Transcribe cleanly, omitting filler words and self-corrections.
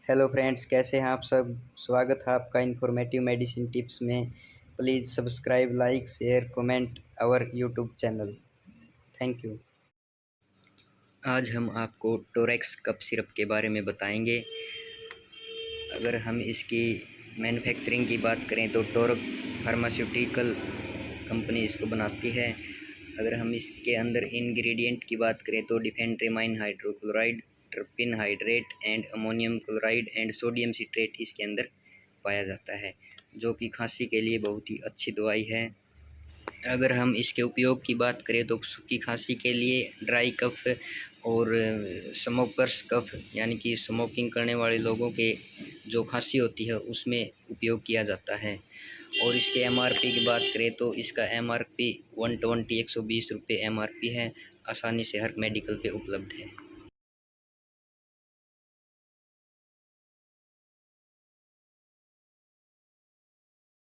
Hello friends, कैसे हैं आप सब। स्वागत है आपका इन्फॉर्मेटिव मेडिसिन टिप्स में। Please subscribe, like, share, comment our YouTube channel. Thank you. आज हम आपको टोरेक्स कफ सिरप के बारे में बताएंगे। अगर हम इसकी मैन्युफैक्चरिंग की बात करें तो टोरक फार्मास्यूटिकल कंपनी इसको बनाती है। अगर हम इसके अंदर इंग्रेडिएंट की बात करें तो diphenhydramine hydrochloride, terpin hydrate and ammonium chloride and sodium citrate इसके अंदर पाया जाता है, जो कि खांसी के लिए बहुत ही अच्छी दवाई है। अगर हम इसके उपयोग की बात करें तो सूखी खांसी के लिए, ड्राई कफ और स्मोकर्स कफ यानी कि स्मोकिंग करने वाले लोगों के जो खांसी होती है उसमें उपयोग किया जाता है। और इसके एमआरपी की बात करें तो इसका एमआरपी 120 120 रुपये एमआरपी है। आसानी से हर मेडिकल पे उपलब्ध है।